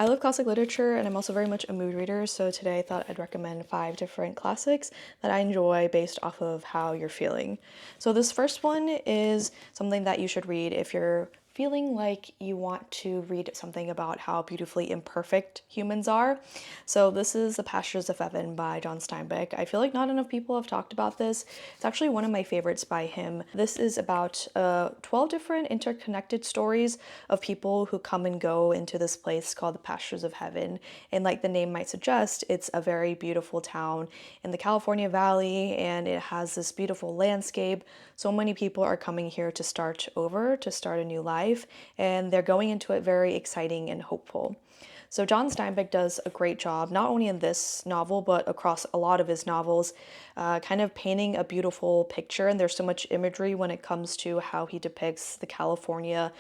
I love classic literature and I'm also very much a mood reader, so today I thought I'd recommend 5 different classics that I enjoy based off of how you're feeling. So, this first one is something that you should read if you're feeling like you want to read something about how beautifully imperfect humans are. So, this is The Pastures of Heaven by John Steinbeck. I feel like not enough people have talked about this. It's actually one of my favorites by him. This is about 12 different interconnected stories of people who come and go into this place called the Pastures of Heaven. And like the name might suggest, it's a very beautiful town in the California Valley and it has this beautiful landscape. So many people are coming here to start over, to start a new life, and they're going into it very exciting and hopeful. So John Steinbeck does a great job, not only in this novel, but across a lot of his novels, kind of painting a beautiful picture. And there's so much imagery when it comes to how he depicts the California,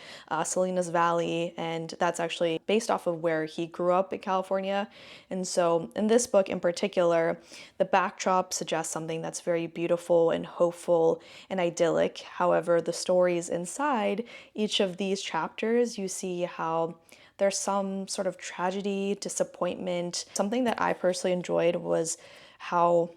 Salinas Valley, and that's actually based off of where he grew up in California. And so in this book in particular, the backdrop suggests something that's very beautiful and hopeful and idyllic. However, the stories inside each of these chapters, you see how there's some sort of tragedy, disappointment. Something that I personally enjoyed was how,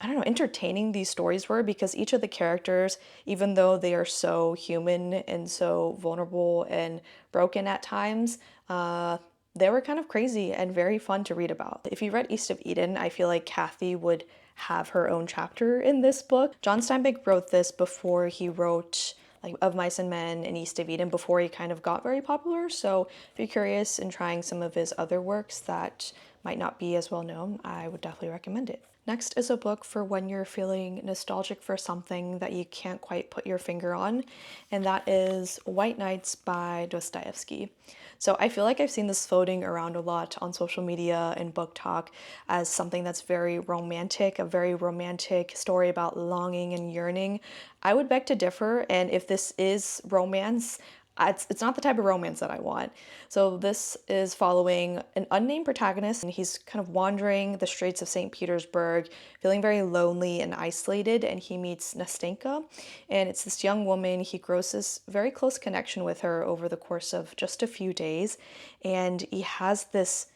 I don't know, entertaining these stories were because each of the characters, even though they are so human and so vulnerable and broken at times, they were kind of crazy and very fun to read about. If you read East of Eden, I feel like Kathy would have her own chapter in this book. John Steinbeck wrote this before he wrote like Of Mice and Men and East of Eden, before he kind of got very popular. So if you're curious in trying some of his other works that might not be as well known, I would definitely recommend it. Next is a book for when you're feeling nostalgic for something that you can't quite put your finger on, and that is White Nights by Dostoevsky. So I feel like I've seen this floating around a lot on social media and book talk as something that's very romantic, a very romantic story about longing and yearning. I would beg to differ, and if this is romance, it's not the type of romance that I want. So this is following an unnamed protagonist, and he's kind of wandering the streets of St. Petersburg, feeling very lonely and isolated, and he meets Nastenka, and it's this young woman. He grows this very close connection with her over the course of just a few days, and he has this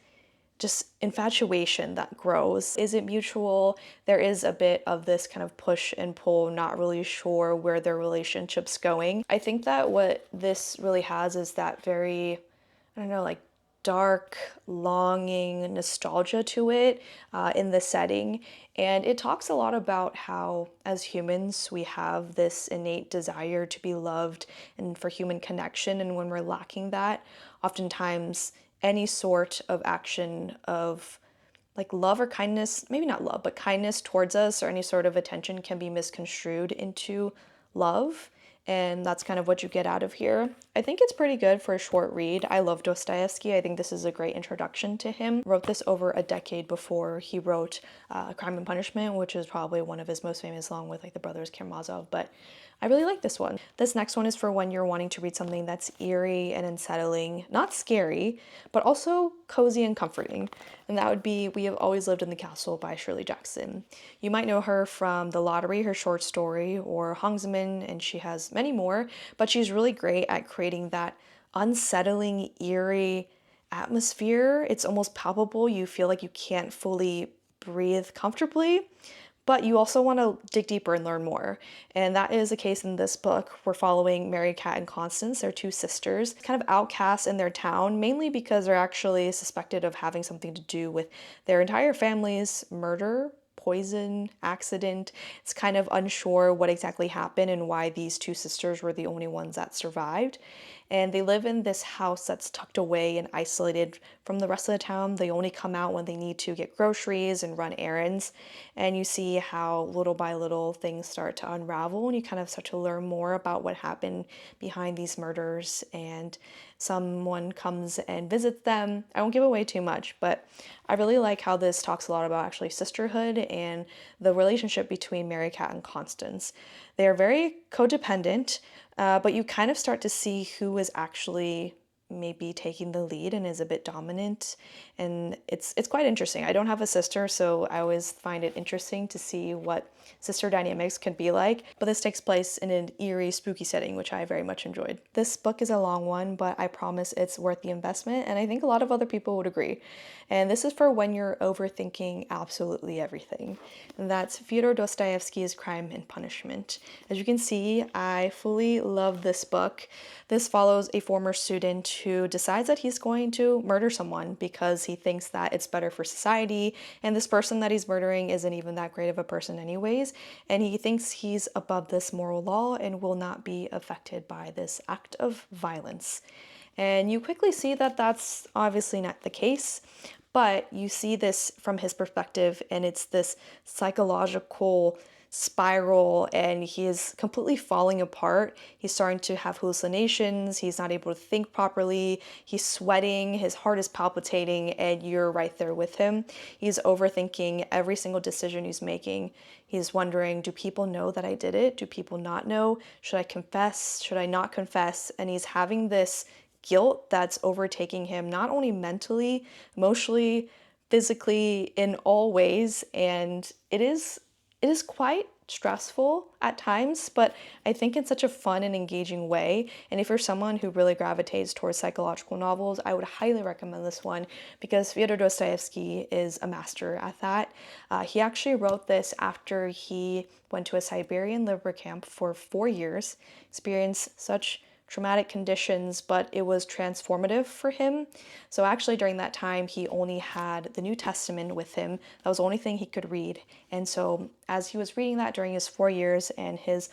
just infatuation that grows. Is it mutual? There is a bit of this kind of push and pull, not really sure where their relationship's going. I think that what this really has is that very, I don't know, like dark, longing nostalgia to it in the setting. And it talks a lot about how, as humans, we have this innate desire to be loved and for human connection. And when we're lacking that, oftentimes any sort of action of like love or kindness, maybe not love, but kindness towards us or any sort of attention can be misconstrued into love. And that's kind of what you get out of here. I think it's pretty good for a short read. I love Dostoevsky. I think this is a great introduction to him. Wrote this over a decade before he wrote Crime and Punishment, which is probably one of his most famous, along with like the brothers Karamazov. But I really like this one. This next one is for when you're wanting to read something that's eerie and unsettling, not scary, but also cozy and comforting. And that would be We Have Always Lived in the Castle by Shirley Jackson. You might know her from The Lottery, her short story, or Hongzaman, and she has many more, but she's really great at creating that unsettling, eerie atmosphere. It's almost palpable. You feel like you can't fully breathe comfortably, but you also want to dig deeper and learn more. And that is the case in this book. We're following Mary, Kat, and Constance. They're two sisters, kind of outcasts in their town, mainly because they're actually suspected of having something to do with their entire family's murder, poison, accident. It's kind of unsure what exactly happened and why these two sisters were the only ones that survived. And they live in this house that's tucked away and isolated from the rest of the town. They only come out when they need to get groceries and run errands. And you see how little by little things start to unravel and you kind of start to learn more about what happened behind these murders. And someone comes and visits them. I won't give away too much, but I really like how this talks a lot about actually sisterhood and the relationship between Mary, Kat, and Constance. They are very codependent, but you kind of start to see who is actually maybe taking the lead and is a bit dominant, and it's quite interesting. I don't have a sister, so I always find it interesting to see what sister dynamics could be like, but this takes place in an eerie, spooky setting, which I very much enjoyed. This book is a long one, but I promise it's worth the investment, and I think a lot of other people would agree. And this is for when you're overthinking absolutely everything. And that's Fyodor Dostoevsky's Crime and Punishment. As you can see, I fully love this book. This follows a former student who decides that he's going to murder someone because he thinks that it's better for society, and this person that he's murdering isn't even that great of a person anyways, and he thinks he's above this moral law and will not be affected by this act of violence. And you quickly see that that's obviously not the case, but you see this from his perspective, and it's this psychological spiral, and he is completely falling apart. He's starting to have hallucinations, he's not able to think properly, he's sweating, his heart is palpitating, and you're right there with him. He's overthinking every single decision he's making. He's wondering, do people know that I did it? Do people not know? Should I confess? Should I not confess? And he's having this guilt that's overtaking him, not only mentally, emotionally, physically, in all ways. And it is quite stressful at times, but I think in such a fun and engaging way. And if you're someone who really gravitates towards psychological novels, I would highly recommend this one because Fyodor Dostoevsky is a master at that. He actually wrote this after he went to a Siberian labor camp for 4 years, experienced such traumatic conditions, but it was transformative for him. So actually during that time, he only had the New Testament with him. That was the only thing he could read. And so as he was reading that during his 4 years and his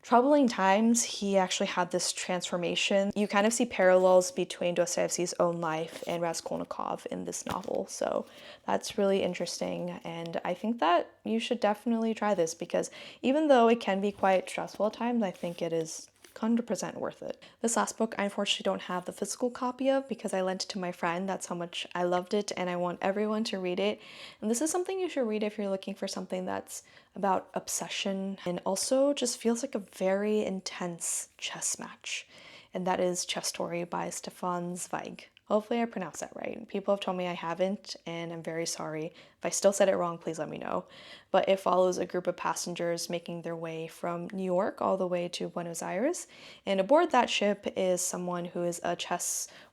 troubling times, he actually had this transformation. You kind of see parallels between Dostoevsky's own life and Raskolnikov in this novel. So that's really interesting. And I think that you should definitely try this because even though it can be quite stressful at times, I think it is 100% worth it. This last book I unfortunately don't have the physical copy of because I lent it to my friend. That's how much I loved it and I want everyone to read it. And this is something you should read if you're looking for something that's about obsession and also just feels like a very intense chess match. And that is Chess Story by Stefan Zweig. Hopefully I pronounced that right. People have told me I haven't, and I'm very sorry. If I still said it wrong, please let me know. But it follows a group of passengers making their way from New York all the way to Buenos Aires. And aboard that ship is someone who is a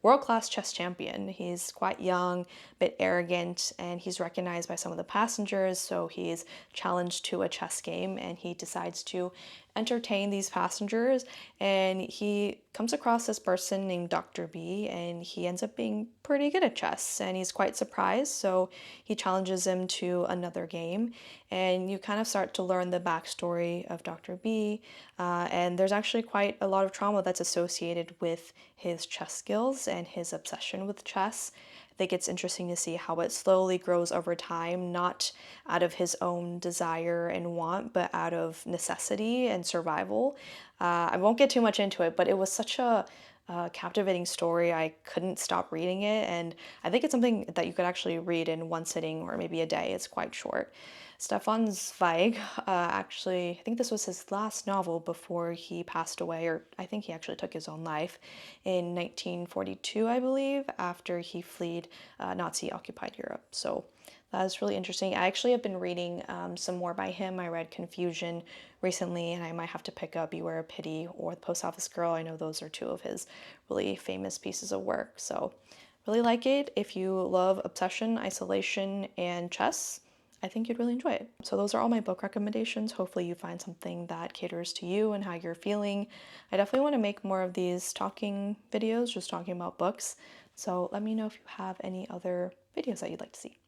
world-class chess champion. He's quite young, a bit arrogant, and he's recognized by some of the passengers, so he's challenged to a chess game, and he decides to entertain these passengers, and he comes across this person named Dr. B, and he ends up being pretty good at chess, and he's quite surprised, so he challenges him to another game, and you kind of start to learn the backstory of Dr. B, and there's actually quite a lot of trauma that's associated with his chess skills and his obsession with chess. I think it's interesting to see how it slowly grows over time, not out of his own desire and want, but out of necessity and survival. I won't get too much into it, but it was such a captivating story. I couldn't stop reading it, and I think it's something that you could actually read in one sitting or maybe a day. It's quite short. Stefan Zweig, actually, I think this was his last novel before he passed away, or I think he actually took his own life in 1942, I believe, after he fled Nazi-occupied Europe. So that is really interesting. I actually have been reading some more by him. I read Confusion recently, and I might have to pick up Beware of Pity or The Post Office Girl. I know those are two of his really famous pieces of work. So really like it. If you love obsession, isolation, and chess, I think you'd really enjoy it. So those are all my book recommendations. Hopefully you find something that caters to you and how you're feeling. I definitely want to make more of these talking videos, just talking about books. So let me know if you have any other videos that you'd like to see.